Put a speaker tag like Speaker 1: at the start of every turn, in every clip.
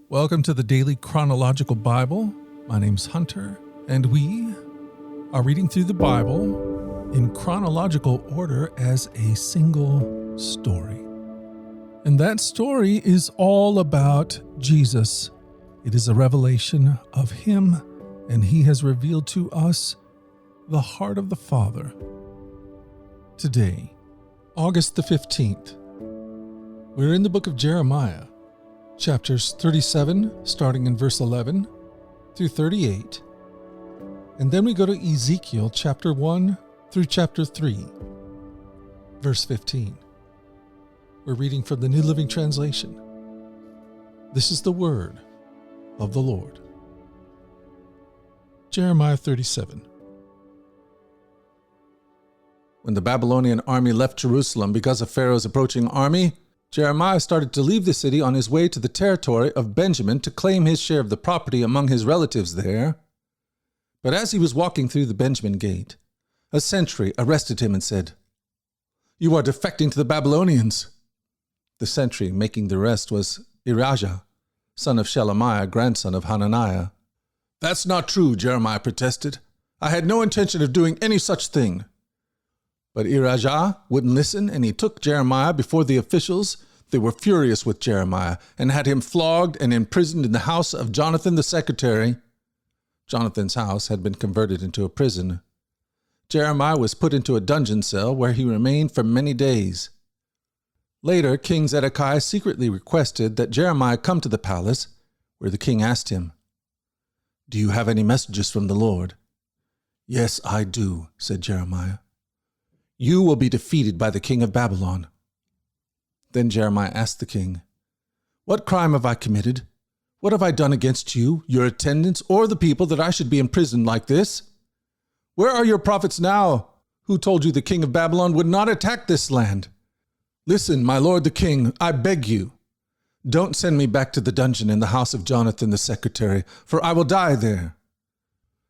Speaker 1: Welcome to the Daily Chronological Bible. My name's Hunter, and we are reading through the Bible in chronological order as a single story. And that story is all about Jesus. It is a revelation of Him, and He has revealed to us the heart of the Father. Today, August the 15th, we're in the book of Jeremiah, chapters 37, starting in verse 11 through 38. And then we go to Ezekiel chapter 1 through chapter 3, verse 15. We're reading from the New Living Translation. This is the word of the Lord. Jeremiah 37. When the Babylonian army left Jerusalem because of Pharaoh's approaching army, Jeremiah started to leave the city on his way to the territory of Benjamin to claim his share of the property among his relatives there. But as he was walking through the Benjamin gate, a sentry arrested him and said, "You are defecting to the Babylonians." The sentry making the arrest was Irijah, son of Shelemiah, grandson of Hananiah. "That's not true," Jeremiah protested. "I had no intention of doing any such thing." But Irijah wouldn't listen, and he took Jeremiah before the officials. They were furious with Jeremiah and had him flogged and imprisoned in the house of Jonathan the secretary. Jonathan's house had been converted into a prison. Jeremiah was put into a dungeon cell where he remained for many days. Later, King Zedekiah secretly requested that Jeremiah come to the palace, where the king asked him, "Do you have any messages from the Lord?" "Yes, I do," said Jeremiah. "You will be defeated by the king of Babylon." Then Jeremiah asked the king, "What crime have I committed? What have I done against you, your attendants, or the people that I should be imprisoned like this? Where are your prophets now, who told you the king of Babylon would not attack this land? Listen, my lord the king, I beg you, don't send me back to the dungeon in the house of Jonathan the secretary, for I will die there."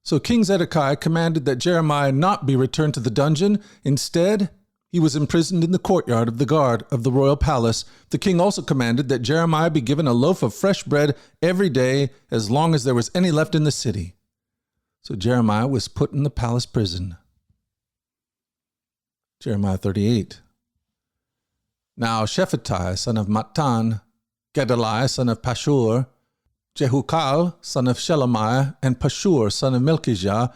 Speaker 1: So King Zedekiah commanded that Jeremiah not be returned to the dungeon. Instead, he was imprisoned in the courtyard of the guard of the royal palace. The king also commanded that Jeremiah be given a loaf of fresh bread every day as long as there was any left in the city. So Jeremiah was put in the palace prison. Jeremiah 38. Now Shephatiah, son of Mattan, Gedaliah, son of Pashur, Jehukal, son of Shelemiah, and Pashur, son of Melchijah,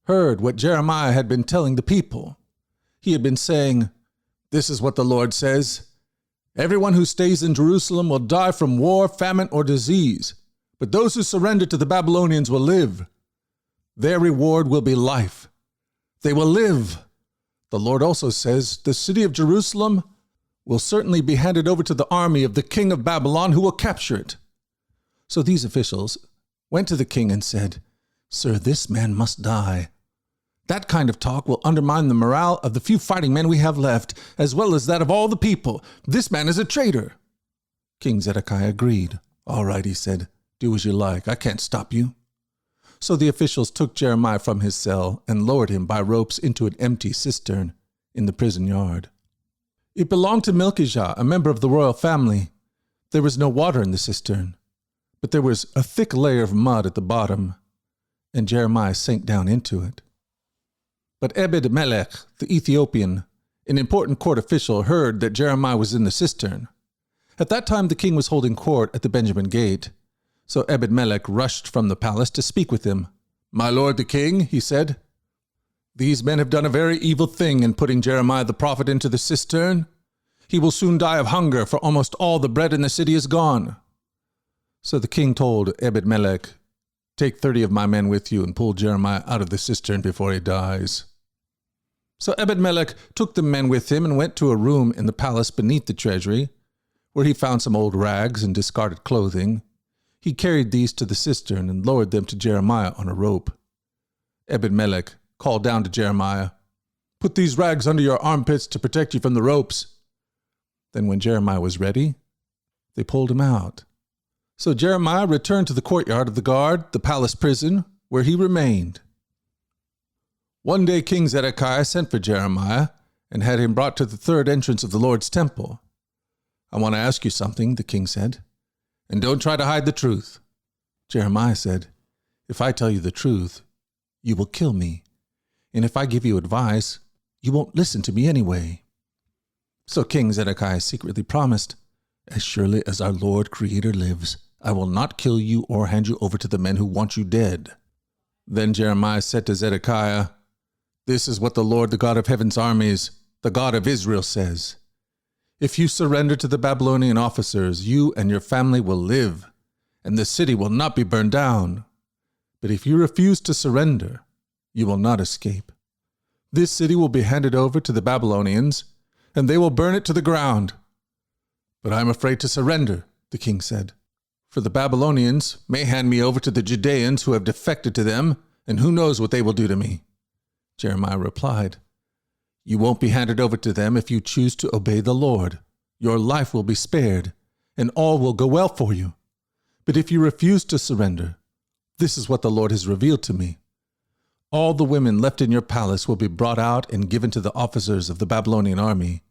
Speaker 1: heard what Jeremiah had been telling the people. He had been saying, "This is what the Lord says. Everyone who stays in Jerusalem will die from war, famine, or disease, but those who surrender to the Babylonians will live. Their reward will be life. They will live. The Lord also says, the city of Jerusalem will certainly be handed over to the army of the king of Babylon, who will capture it." So these officials went to the king and said, "Sir, this man must die. That kind of talk will undermine the morale of the few fighting men we have left, as well as that of all the people. This man is a traitor." King Zedekiah agreed. "All right," he said, "do as you like. I can't stop you." So the officials took Jeremiah from his cell and lowered him by ropes into an empty cistern in the prison yard. It belonged to Melchijah, a member of the royal family. There was no water in the cistern, but there was a thick layer of mud at the bottom, and Jeremiah sank down into it. But Ebed-Melech, the Ethiopian, an important court official, heard that Jeremiah was in the cistern. At that time the king was holding court at the Benjamin gate, so Ebed-Melech rushed from the palace to speak with him. "My lord the king," he said, "these men have done a very evil thing in putting Jeremiah the prophet into the cistern. He will soon die of hunger, for almost all the bread in the city is gone." So the king told Ebed-Melech, "Take 30 of my men with you and pull Jeremiah out of the cistern before he dies." So Ebed-Melech took the men with him and went to a room in the palace beneath the treasury, where he found some old rags and discarded clothing. He carried these to the cistern and lowered them to Jeremiah on a rope. Ebed-Melech called down to Jeremiah, "Put these rags under your armpits to protect you from the ropes." Then when Jeremiah was ready, they pulled him out. So Jeremiah returned to the courtyard of the guard, the palace prison, where he remained. One day King Zedekiah sent for Jeremiah and had him brought to the third entrance of the Lord's temple. "I want to ask you something," the king said. and don't try to hide the truth." Jeremiah said, "If I tell you the truth, you will kill me. And if I give you advice, you won't listen to me anyway." So King Zedekiah secretly promised, "As surely as our Lord Creator lives, I will not kill you or hand you over to the men who want you dead." Then Jeremiah said to Zedekiah, "This is what the Lord, the God of heaven's armies, the God of Israel, says. If you surrender to the Babylonian officers, you and your family will live, and the city will not be burned down. But if you refuse to surrender, you will not escape. This city will be handed over to the Babylonians, and they will burn it to the ground. But I am afraid to surrender," the king said, "for the Babylonians may hand me over to the Judeans who have defected to them, and who knows what they will do to me." Jeremiah replied, "You won't be handed over to them if you choose to obey the Lord. Your life will be spared, and all will go well for you. But if you refuse to surrender, this is what the Lord has revealed to me. All the women left in your palace will be brought out and given to the officers of the Babylonian army.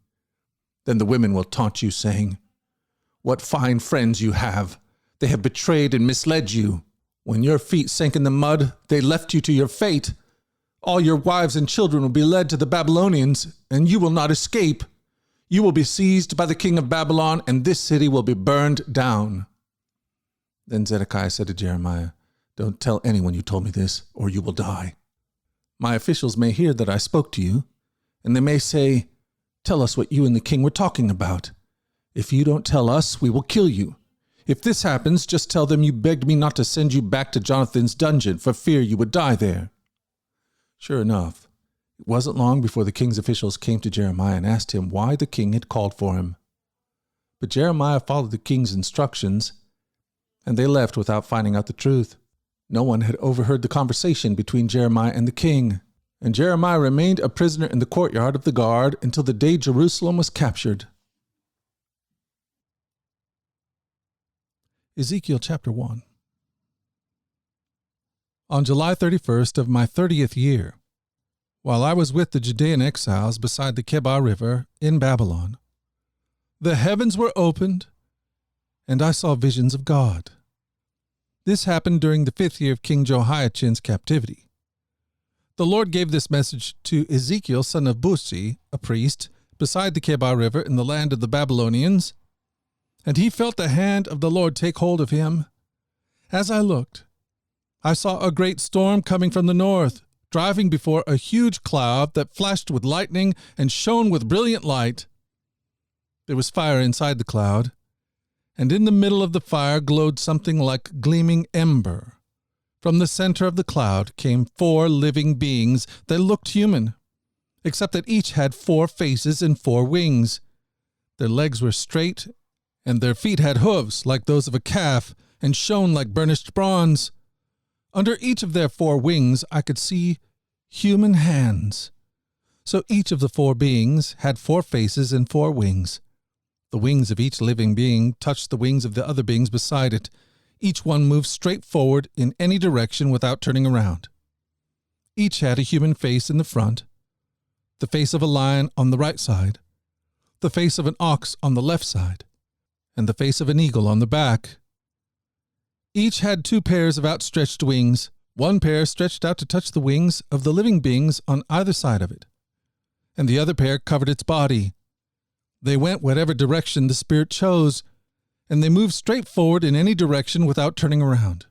Speaker 1: Then the women will taunt you, saying, 'What fine friends you have! They have betrayed and misled you. When your feet sank in the mud, they left you to your fate. All your wives and children will be led to the Babylonians, and you will not escape. You will be seized by the king of Babylon, and this city will be burned down.'" Then Zedekiah said to Jeremiah, "Don't tell anyone you told me this, or you will die. My officials may hear that I spoke to you, and they may say, 'Tell us what you and the king were talking about. If you don't tell us, we will kill you. If this happens, just tell them you begged me not to send you back to Jonathan's dungeon for fear you would die there.'" Sure enough, it wasn't long before the king's officials came to Jeremiah and asked him why the king had called for him. But Jeremiah followed the king's instructions, and they left without finding out the truth. No one had overheard the conversation between Jeremiah and the king, and Jeremiah remained a prisoner in the courtyard of the guard until the day Jerusalem was captured. Ezekiel chapter 1. On July 31st of my 30th year, while I was with the Judean exiles beside the Kebar River in Babylon, the heavens were opened, and I saw visions of God. This happened during the 5th year of King Jehoiachin's captivity. The Lord gave this message to Ezekiel, son of Buzi, a priest, beside the Kebar River in the land of the Babylonians, and he felt the hand of the Lord take hold of him. As I looked, I saw a great storm coming from the north, driving before a huge cloud that flashed with lightning and shone with brilliant light. There was fire inside the cloud, and in the middle of the fire glowed something like gleaming ember. From the center of the cloud came 4 living beings that looked human, except that each had 4 faces and 4 wings. Their legs were straight, and their feet had hooves like those of a calf and shone like burnished bronze. Under each of their 4 wings I could see human hands. So each of the 4 beings had 4 faces and 4 wings. The wings of each living being touched the wings of the other beings beside it. Each one moved straight forward in any direction without turning around. Each had a human face in the front, the face of a lion on the right side, the face of an ox on the left side, and the face of an eagle on the back. Each had 2 pairs of outstretched wings. One pair stretched out to touch the wings of the living beings on either side of it, and the other pair covered its body. They went whatever direction the Spirit chose, and they moved straight forward in any direction without turning around.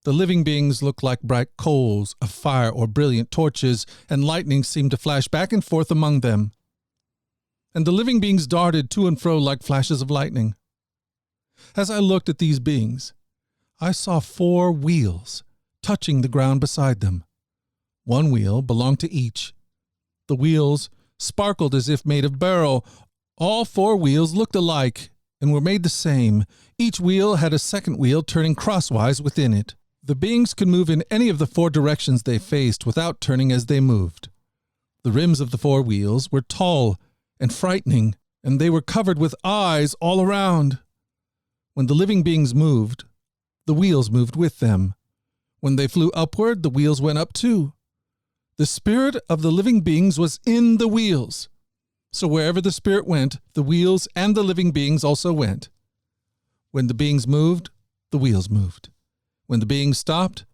Speaker 1: The living beings looked like bright coals of fire or brilliant torches, and lightning seemed to flash back and forth among them. And the living beings darted to and fro like flashes of lightning. As I looked at these beings, I saw 4 wheels touching the ground beside them. 1 wheel belonged to each. The wheels sparkled as if made of beryl. All 4 wheels looked alike and were made the same. Each wheel had a second wheel turning crosswise within it. The beings could move in any of the 4 directions they faced without turning as they moved. The rims of the 4 wheels were tall and frightening, and they were covered with eyes all around. When the living beings moved, the wheels moved with them. When they flew upward, the wheels went up too. The spirit of the living beings was in the wheels. So wherever the Spirit went, the wheels and the living beings also went. When the beings moved, the wheels moved. When the beings stopped,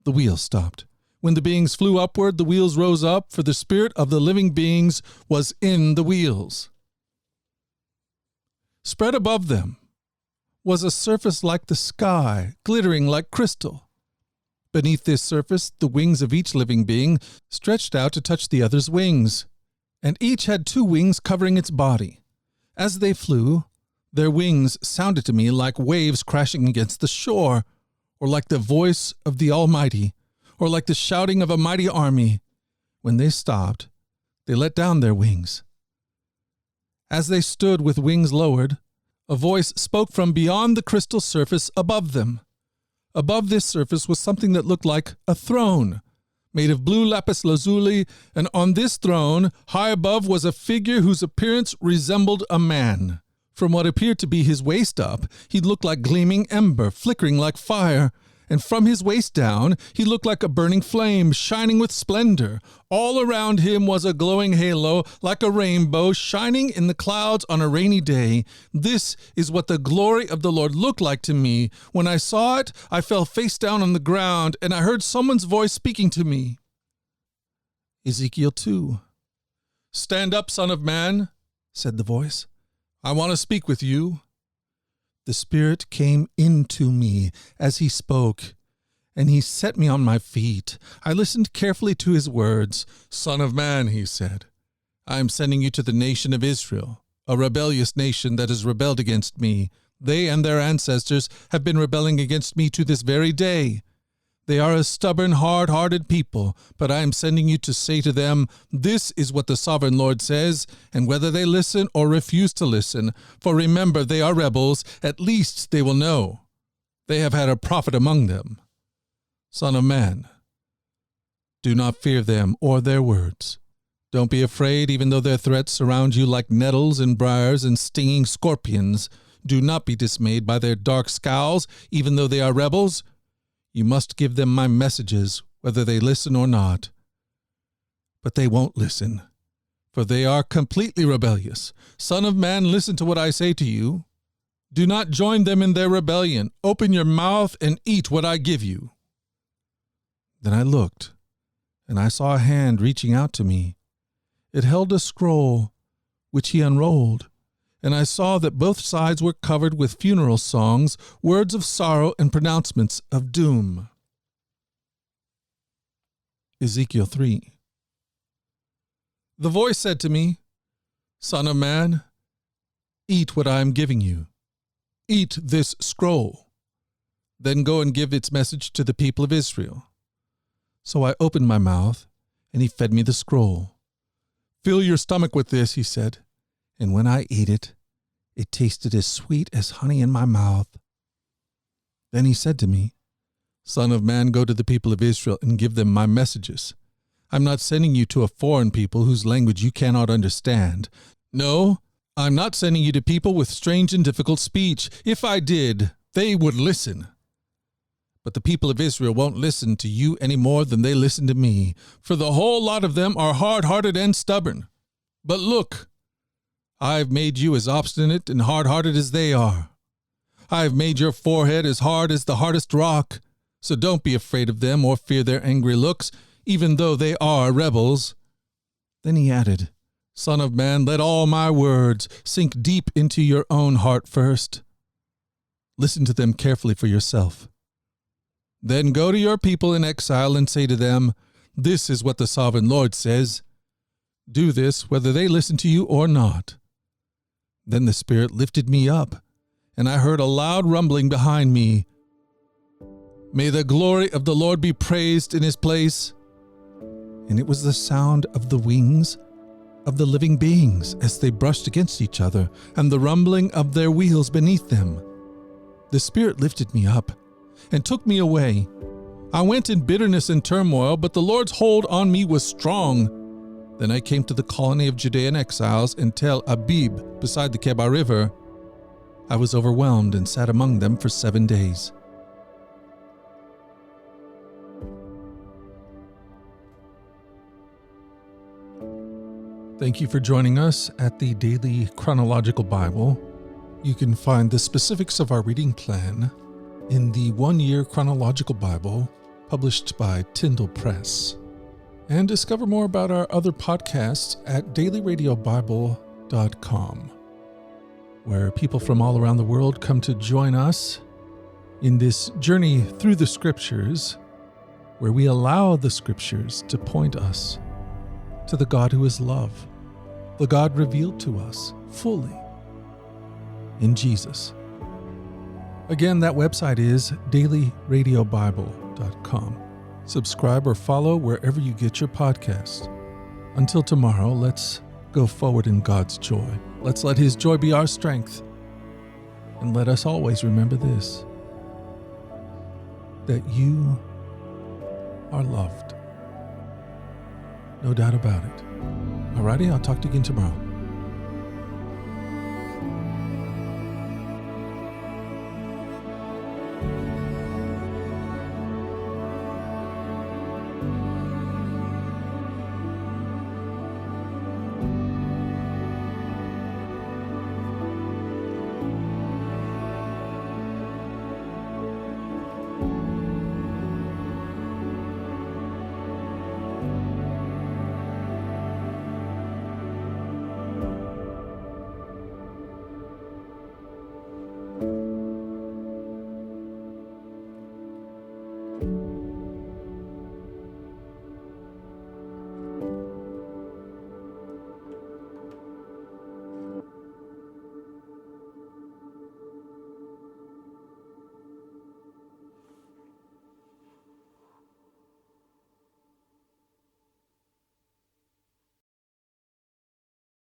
Speaker 1: the wheels stopped. When the beings flew upward, the wheels rose up, for the spirit of the living beings was in the wheels. Spread above them was a surface like the sky, glittering like crystal. Beneath this surface, the wings of each living being stretched out to touch the other's wings, and each had 2 wings covering its body. As they flew, their wings sounded to me like waves crashing against the shore, or like the voice of the Almighty, or like the shouting of a mighty army. When they stopped, they let down their wings. As they stood with wings lowered, a voice spoke from beyond the crystal surface above them. Above this surface was something that looked like a throne, made of blue lapis lazuli, and on this throne, high above, was a figure whose appearance resembled a man. From what appeared to be his waist up, he looked like gleaming ember, flickering like fire, and from his waist down, he looked like a burning flame, shining with splendor. All around him was a glowing halo, like a rainbow, shining in the clouds on a rainy day. This is what the glory of the Lord looked like to me. When I saw it, I fell face down on the ground, and I heard someone's voice speaking to me. Ezekiel 2. "Stand up, Son of Man," said the voice. "I want to speak with you." The Spirit came into me as he spoke, and he set me on my feet. I listened carefully to his words. "Son of man," he said, "I am sending you to the nation of Israel, a rebellious nation that has rebelled against me. They and their ancestors have been rebelling against me to this very day. They are a stubborn, hard-hearted people, but I am sending you to say to them, 'This is what the sovereign Lord says,' and whether they listen or refuse to listen, for remember, they are rebels, at least they will know. They have had a prophet among them. Son of man, do not fear them or their words. Don't be afraid, even though their threats surround you like nettles and briars and stinging scorpions. Do not be dismayed by their dark scowls, even though they are rebels. You must give them my messages, whether they listen or not. But they won't listen, for they are completely rebellious. Son of man, listen to what I say to you. Do not join them in their rebellion. Open your mouth and eat what I give you." Then I looked, and I saw a hand reaching out to me. It held a scroll, which he unrolled, and I saw that both sides were covered with funeral songs, words of sorrow, and pronouncements of doom. Ezekiel 3. The voice said to me, "Son of man, eat what I am giving you. Eat this scroll. Then go and give its message to the people of Israel." So I opened my mouth, and he fed me the scroll. "Fill your stomach with this," he said. And when I ate it, it tasted as sweet as honey in my mouth. Then he said to me, "Son of man, go to the people of Israel and give them my messages. I'm not sending you to a foreign people whose language you cannot understand. No, I'm not sending you to people with strange and difficult speech. If I did, they would listen. But the people of Israel won't listen to you any more than they listen to me, for the whole lot of them are hard-hearted and stubborn. But look, I've made you as obstinate and hard-hearted as they are. I've made your forehead as hard as the hardest rock, so don't be afraid of them or fear their angry looks, even though they are rebels." Then he added, "Son of man, let all my words sink deep into your own heart first. Listen to them carefully for yourself. Then go to your people in exile and say to them, 'This is what the sovereign Lord says.' Do this whether they listen to you or not." Then the Spirit lifted me up, and I heard a loud rumbling behind me. "May the glory of the Lord be praised in his place." And it was the sound of the wings of the living beings as they brushed against each other, and the rumbling of their wheels beneath them. The Spirit lifted me up and took me away. I went in bitterness and turmoil, but the Lord's hold on me was strong. Then I came to the colony of Judean exiles in Tel Abib beside the Kebar River. I was overwhelmed and sat among them for 7 days. Thank you for joining us at the Daily Chronological Bible. You can find the specifics of our reading plan in the 1-year Chronological Bible published by Tyndale Press. And discover more about our other podcasts at dailyradiobible.com, where people from all around the world come to join us in this journey through the Scriptures, where we allow the Scriptures to point us to the God who is love, the God revealed to us fully in Jesus. Again, that website is dailyradiobible.com. Subscribe or follow wherever you get your podcast. Until tomorrow, let's go forward in God's joy. Let's let His joy be our strength. And let us always remember this, that you are loved. No doubt about it. Alrighty, I'll talk to you again tomorrow.